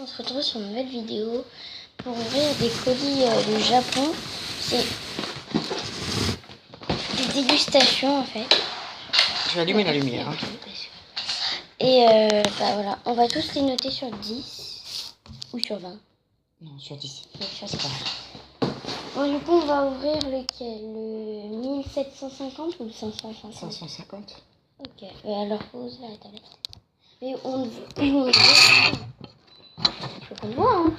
On se retrouve sur une nouvelle vidéo pour ouvrir des colis du Japon. C'est des dégustations en fait. Je vais allumer la lumière. Hein. Et bah voilà, on va tous les noter sur 10 ou sur 20. Non, sur 10. Oui, sur 10. Bon, du coup, on va ouvrir lequel? Le 1750 ou le 550? 550. Ok, alors pose la tablette. Mais on veut. Il faut qu'on le voit, hein.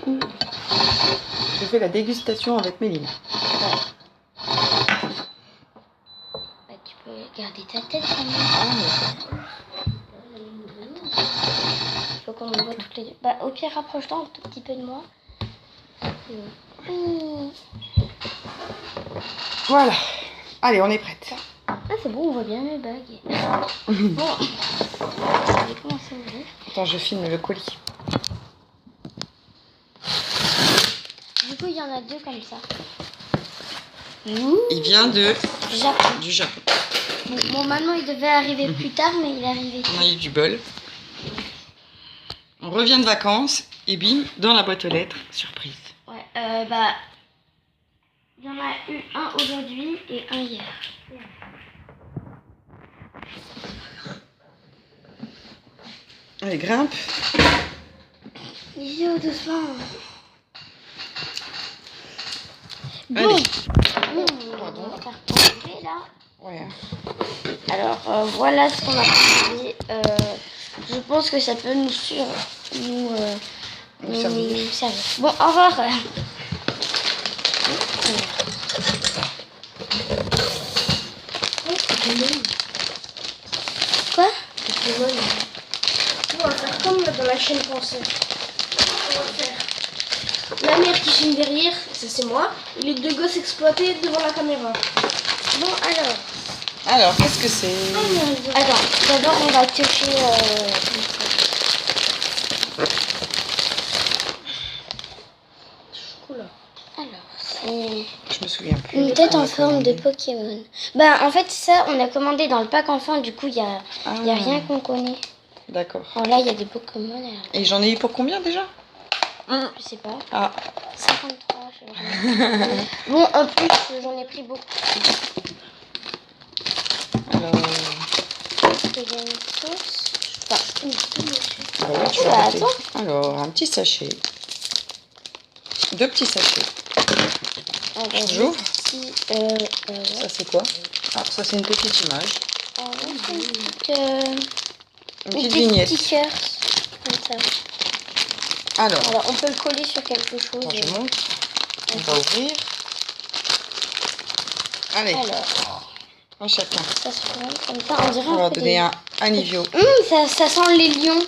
Je fais la dégustation avec Méline. Ouais. Bah, tu peux garder ta tête quand même. Il faut qu'on le voit toutes les deux. Bah, au pire, rapproche-toi un tout petit peu de moi. Voilà. Allez, on est prête. Ah, c'est bon, on voit bien mes bagues. Bon, je vais commencer à ouvrir. Attends, je filme le colis. Du coup, il y en a deux comme ça. Il vient de Japon. du Japon. Bon, normalement, il devait arriver plus tard, mais il est arrivé. On a eu du bol. On revient de vacances et bim, dans la boîte aux lettres, surprise. Ouais, bah, il y en a eu un aujourd'hui et un hier. Allez, grimpe. Bisous, doucement. Bon. Allez. On va faire tomber là. Ouais. Alors, voilà ce qu'on a commandé. Je pense que ça peut nous servir. Bon, au revoir. Quoi? On va faire comme dans la chaîne Penseur. On va faire la mère qui filme derrière, ça c'est moi, et les deux gosses exploités devant la caméra. Bon, alors. Alors, qu'est-ce que c'est? Attends, d'abord on va piocher. Oula. Alors, c'est Je me souviens plus. une tête On en a forme de commandé. Pokémon. Bah, en fait, ça, on a commandé dans le pack enfant, du coup, il y a rien qu'on connaît. D'accord. Alors là, il y a des Pokémon. Alors, Et j'en ai eu pour combien déjà? je sais pas. Ah, 53, je sais pas. Bon, en plus, j'en ai pris beaucoup. alors. Est-ce qu'il y a une sauce? Enfin, une sauce. Bah oui, tu Bah, vas goûter. attends. Alors, un petit sachet. Deux petits sachets. Alors, J'ouvre. ouais. Ça, c'est quoi? Ah, ça, c'est une petite image. Alors, c'est une Une petite vignette. sticker. Comme ça. Alors, Alors, on peut le coller sur quelque chose. attends, je monte. On va ouvrir. Allez, Alors, un chacun. ça se fait comme ça. On dirait On va un peu donner des... un Anivio. ça sent les lions.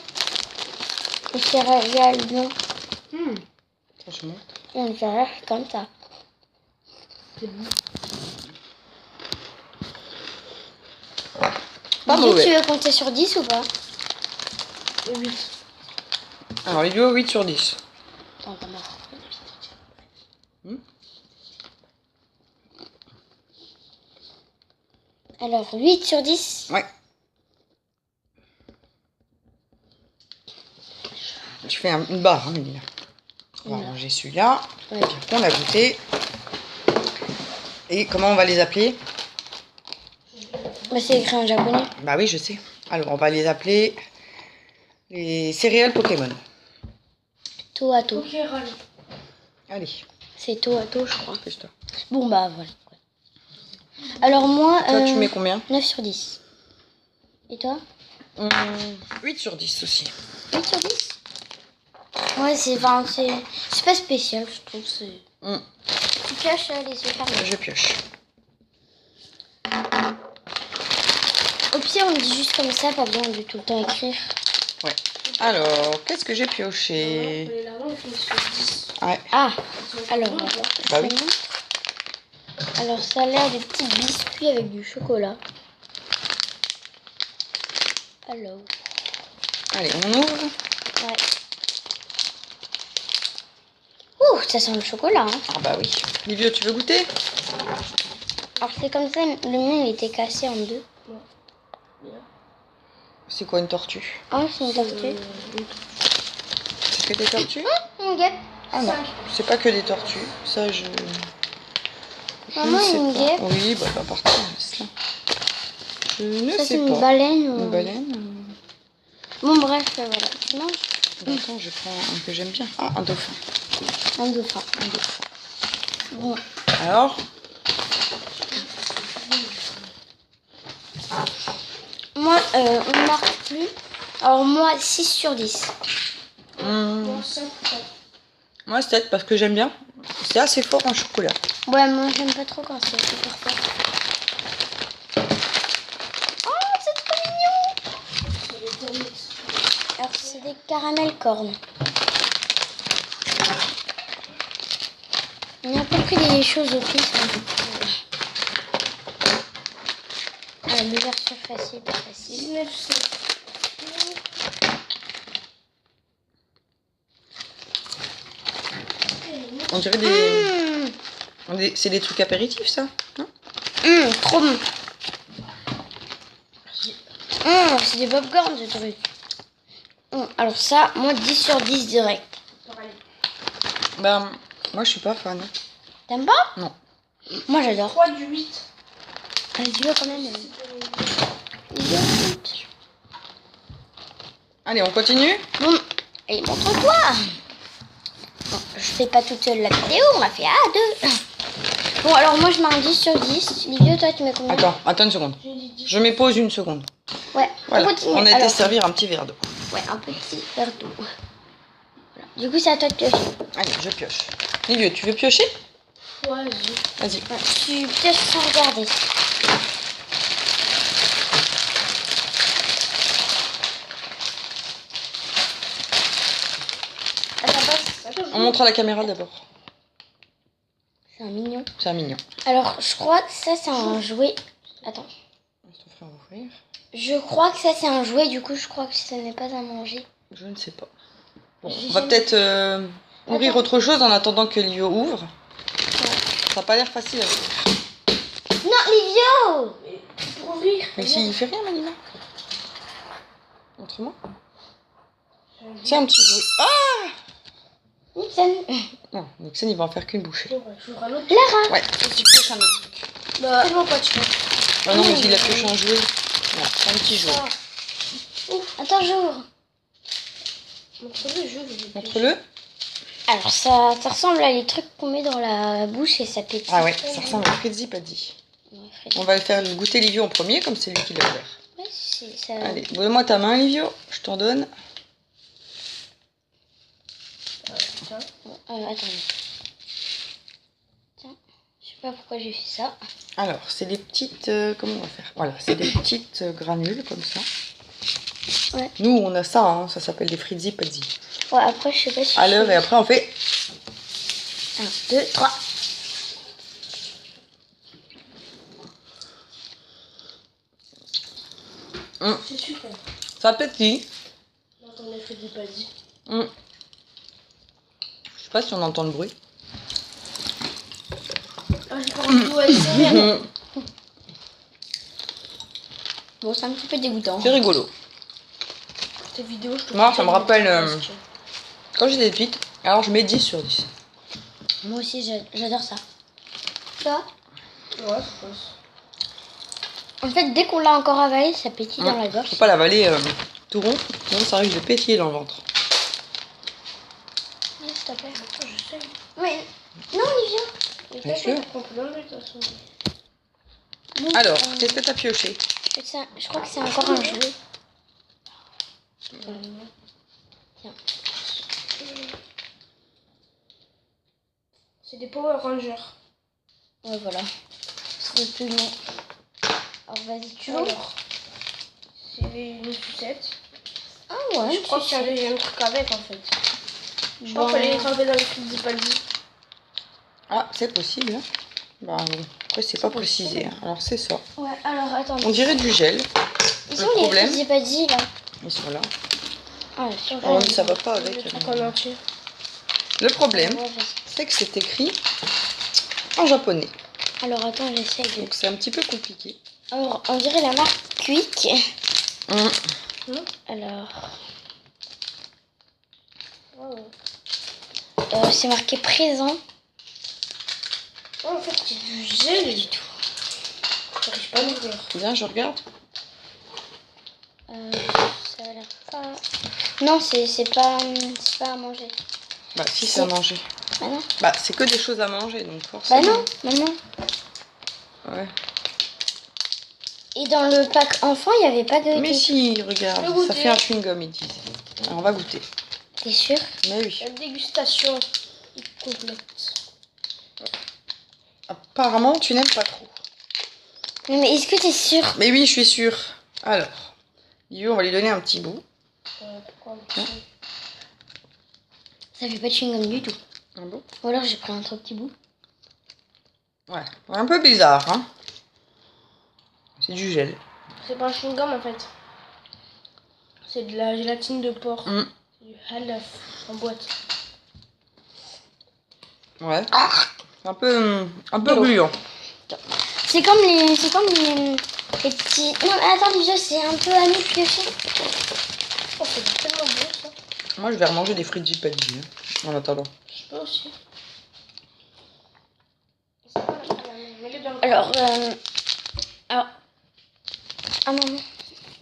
Les céréales lions. Attends, je monte. On dirait comme ça. Pas Guillaume, mauvais. tu veux compter sur 10 ou pas? 8. Alors, il lui 8 sur 10. Attends, t'as marre. Alors, 8 sur 10. Ouais. Je fais une barre, hein, Méline. On va ranger celui-là. Ouais. On a goûté. Et comment on va les appeler? Bah, c'est écrit en japonais. Bah oui, je sais. Alors, on va les appeler les céréales Pokémon. Toato. Ok, râle. Allez, C'est Toato, je crois. dépêche-toi. Bon, bah, voilà. Alors, moi, Toi, tu mets combien? 9 sur 10. Et toi? 8 sur 10 aussi. 8 sur 10? Ouais, c'est pas spécial, je trouve. Tu caches les yeux fermés. Je pioche. Au pire, on dit juste comme ça, pas besoin de tout le temps écrire. Ouais. Alors, qu'est-ce que j'ai pioché? Les lavants, ils font sur 10. Ouais. Ah, alors, Bah oui. alors ça a l'air des petits biscuits avec du chocolat. Alors, Allez, on ouvre. ouais. Ouh, ça sent le chocolat, hein. Ah bah oui. Livio, tu veux goûter? Alors c'est comme ça, le mien il était cassé en deux. C'est quoi une tortue? Ah, c'est une tortue. que des tortues? Une guêpe. Ah non, c'est pas que des tortues. Ça, je Maman, ne sais une pas. guêpe. Oui, bah, à partir de cela. Je ne Ça, c'est sais une pas. baleine. Une baleine Bon, bref, voilà. Tu manges Attends, je prends un que j'aime bien. Ah, un dauphin. un dauphin. Un dauphin. Bon. Alors, Moi, on ne marque plus. Alors, moi, 6 sur 10. Bon, ça, peut-être. moi, 7 parce que j'aime bien. C'est assez fort en chocolat. Ouais, moi, j'aime pas trop quand c'est super fort. Oh, c'est trop mignon! C'est les termites. Alors, c'est des caramels cornes. On a pas pris des choses au pif. Ah, l'ouverture facile, pas facile. 19 cents. On dirait des... C'est des trucs apéritifs, ça, non? Trop bon. C'est des popcorn, ce truc. Alors ça, moi, 10 sur 10 direct. Ben, moi, je suis pas fan. T'aimes pas? Non. Moi, j'adore. 3 du 8. Vas-y, tu veux quand même. Allez, on continue? Bon, et montre-toi. Bon, je fais pas toute seule la vidéo, on l'a fait à deux. Bon, alors moi, je mets un 10 sur 10. Livio, toi, tu mets combien? Attends une seconde. J'ai dit 10. Je m'y pose une seconde. Ouais, Voilà, on continue. on a été Alors, servir un petit verre d'eau. ouais, un petit verre d'eau. Voilà. Du coup, c'est à toi de piocher. Allez, je pioche. Livio, tu veux piocher? Ouais, Vas-y. Ouais, tu pioches sans regarder. On montre à la caméra d'abord. C'est un mignon. C'est un mignon. Alors, je crois que ça, c'est un jouet. Attends. Laisse ton frère ouvrir. Je crois que ça, c'est un jouet. Du coup, je crois que ce n'est pas à manger. Je ne sais pas. Bon, J'ai on va jamais- peut-être ouvrir Attends. autre chose en attendant que Livio ouvre. Ça n'a pas l'air facile à ouvrir. Non, Livio! pour ouvrir. Mais s'il fait rien, Manina. Montre-moi. C'est un petit jouet. Ah! Nixon. Non, Nixon, il va en faire qu'une bouchée. J'ouvre un autre. Lara. Ouais, tu pioches un autre truc. Bah, tellement pas de choix. Ah non, mais il a pioché un jouet. Non, c'est un petit jouet. Attends, j'ouvre. Montre-le, j'ouvre. Montre-le. Alors, ça ressemble à les trucs qu'on met dans la bouche et ça pétille. Ah ouais, ça ressemble à Fritzy Paddy. Ouais, Fred. On va le faire goûter Livio en premier, comme c'est lui qui l'a ouvert. Ouais, c'est ça. Allez, donne-moi ta main, Livio. Je t'en donne. Attends. Tiens, je sais pas pourquoi j'ai fait ça. Alors, c'est des petites... comment on va faire? Voilà, c'est des petites granules, comme ça. Ouais. Nous, on a ça, hein, ça s'appelle des Fritzy Paddy. Ouais, après, je sais pas si. À l'heure, et après, on fait... 1, 2, 3. C'est super. Ça pétille. J'entendais Freddy pas dit. Je sais pas si on entend le bruit. Ah, j'ai pas envie de ASMR. Bon, c'est un petit peu dégoûtant. C'est rigolo. Cette vidéo, je te Moi, ça me rappelle, parce que- Quand j'étais petite, alors je mets 10 sur 10. Moi aussi, j'adore ça. Toi? Ouais, je pense. En fait, dès qu'on l'a encore avalé, ça pétille dans la gorge. Faut pas l'avaler tout rond, sinon ça risque de pétiller dans le ventre. S'il te plaît. Attends, je sais. Mais non, Olivia. Mais Laisse-le. t'inquiète, on peut l'enlever de toute façon. Bon, Alors, qu'est-ce que t'as pioché? je crois que c'est encore un jouet. Tiens. C'est des Power Rangers. Ouais, voilà. C'est plus long. Alors, vas-y, tu l'ouvres. Alors, c'est une sucette. Ah ouais, Je crois qu'il y a un deuxième truc avec en fait. Je Bon. crois qu'il fallait les tremper dans le Freddy Paldi. Ah, c'est possible. Hein. Bah bon, après c'est pas précisé. Hein. Alors c'est ça. Ouais, alors attends. On dirait du gel. Ils le sont les problème- Freddy Paddy là. Ils sont là. Ah, sur Oh, ça va pas avec. Le truc en entier. Le problème, Ouais, c'est que c'est écrit en japonais. alors attends, j'essaie de. Donc c'est un petit peu compliqué. Alors, on dirait la marque Quick. Hum. Alors. Oh. C'est marqué présent. Oh, en fait, c'est du gel du tout. J'arrive pas à l'ouvrir. Bien, je regarde. Ça a l'air pas... Non, c'est pas à manger. Bah si, c'est à manger. Bah non. Bah c'est que des choses à manger, donc Bah forcément. non, maman. Ouais. Et dans le pack enfant, il n'y avait pas de... Mais si, regarde, Le ça goûter. fait un chewing-gum, ils disent. Alors, on va goûter. T'es sûr? Mais oui. La dégustation complète. Apparemment, tu n'aimes pas trop. Non, mais est-ce que t'es sûr? Mais oui, je suis sûre. Alors, Liu, on va lui donner un petit bout. Pourquoi un petit peu? Ça fait pas de chewing-gum du tout. Ah bon? Ou alors j'ai pris un trop petit bout. Ouais, un peu bizarre, hein. C'est du gel. C'est pas un chewing-gum en fait. C'est de la gélatine de porc. Mm. C'est du halaf en boîte. Ouais. Un peu De l'eau. gluant. C'est comme les petits... Non, mais attends, déjà, c'est un peu à nous piocher. Oh, c'est tellement bon ça. Moi, je vais remanger des frites Jeepadji, hein, en attendant. Je peux aussi. C'est pas mets-le dans le Alors, ah non, non.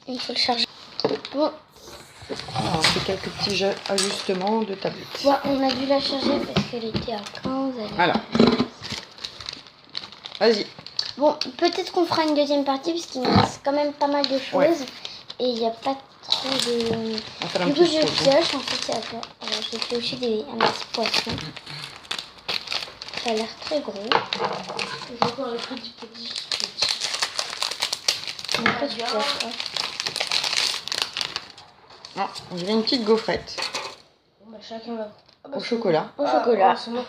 Il faut le charger. Bon, Alors, on fait quelques petits ajustements de tablette. ouais, on a dû la charger parce qu'elle était à 15. Voilà. Vas-y. Bon, peut-être qu'on fera une deuxième partie parce qu'il nous reste quand même pas mal de choses. Ouais. Et il n'y a pas trop de... On va faire un Du coup, petit je pause. pioche. En fait, c'est à toi. Alors, j'ai pioché un petit poisson. Ça a l'air très gros. J'ai encore le fruit du petit. Mais pas du pioche, ouais. Ah, on dirait une petite gaufrette Bon, bah, chacun va. Ah, bah, au chocolat. Au chocolat. c'est moi.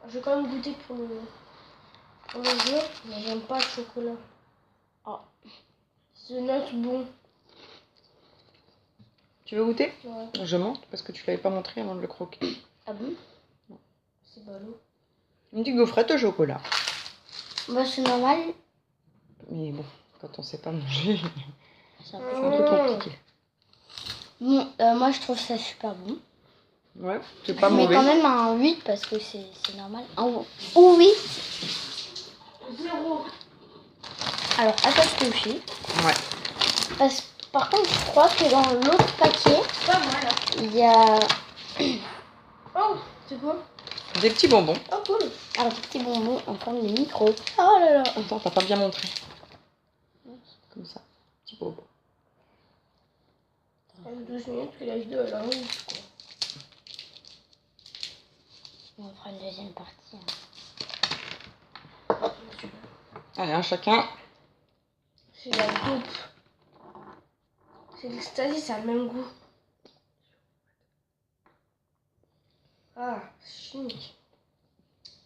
Je vais quand même goûter pour le jeu, mais j'aime pas le chocolat. Oh. C'est note bon. Tu veux goûter? Ouais. Je monte parce que tu l'avais pas montré avant de le croquer. Ah bon? C'est ballot. Une petite gaufrette au chocolat. Bah, c'est normal. Mais bon, quand on sait pas manger, C'est un c'est peu... un peu compliqué. Bon, moi, je trouve ça super bon. Ouais, c'est pas Je mets mauvais. quand même un 8 parce que c'est normal. Ou 8. 0. Alors, à toi de toucher. Ouais. Par contre, je crois que dans l'autre paquet, Pas mal. Hein. il y a... Oh, c'est quoi? Des petits bonbons. Oh, cool. un petit bonbon en forme de micro. Oh là là. Attends, t'as pas bien montré. Comme ça. Petit bonbon. Ça fait 12 minutes que la vidéo elle arrive. On fera une deuxième partie. Allez, un chacun. C'est la dope. C'est l'ecstasy, ça a le même goût. Ah, c'est chimique.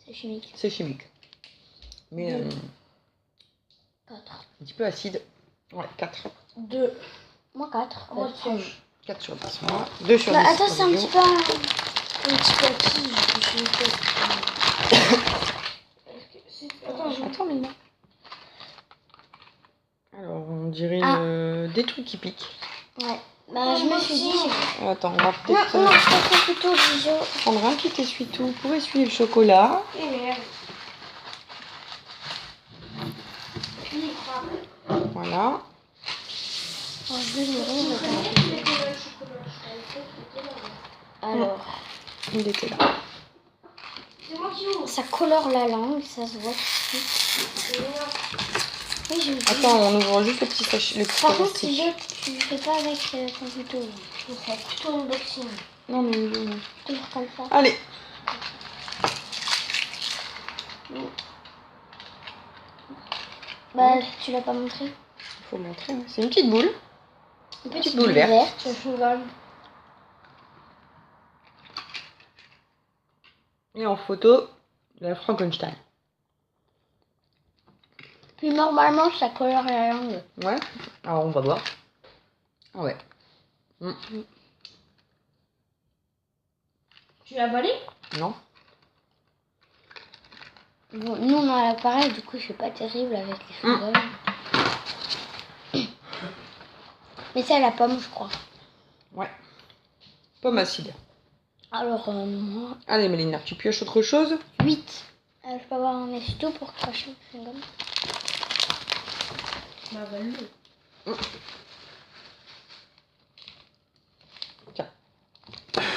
C'est chimique. C'est chimique. Mais un 4. petit peu acide. Ouais, 4. 2. Moi 4. Moi, 3. 4 sur 10. Moi, 2 sur 10. Bah, attends, c'est un pour petit Lio. peu... Un petit peu acide, je suis une Attends, Attends, Mila. Alors, on dirait des trucs qui piquent. Ouais. Bah, je me suis dit... Attends, on va Non, peut-être non, je préfère plutôt le bijou. prendre un petit essuie-tout pour essuyer le chocolat. Et merde. Puis, Voilà. Oh, je vais le Alors, Il était là. c'est moi qui ouvre. ça colore la langue, ça se voit. Oui, j'ai oublié. Attends, on ouvre juste le petit sachet. Le petit Par contre, si plastique. tu fais pas avec ton couteau. Je ferai plutôt unboxing. Non, mais non. Tu ouvres comme ça. Allez. Bah, tu l'as pas montré. Il faut montrer. Ouais. C'est une petite boule. Une petite boule verte. C'est un chewing-gum. Et en photo, la Frankenstein. Puis normalement, ça colore la langue. Ouais. Alors, on va voir. Ah ouais. Tu l'as avalé? Non. Bon, nous, on a l'appareil, du coup, c'est pas terrible avec les chewing-gums. Mais c'est à la pomme, je crois. Ouais. Pomme acide. Alors, moi, Allez, Mélina, tu pioches autre chose? 8. Je peux avoir un essuie-tout pour cracher le chewing-gum. Bah, avale-le.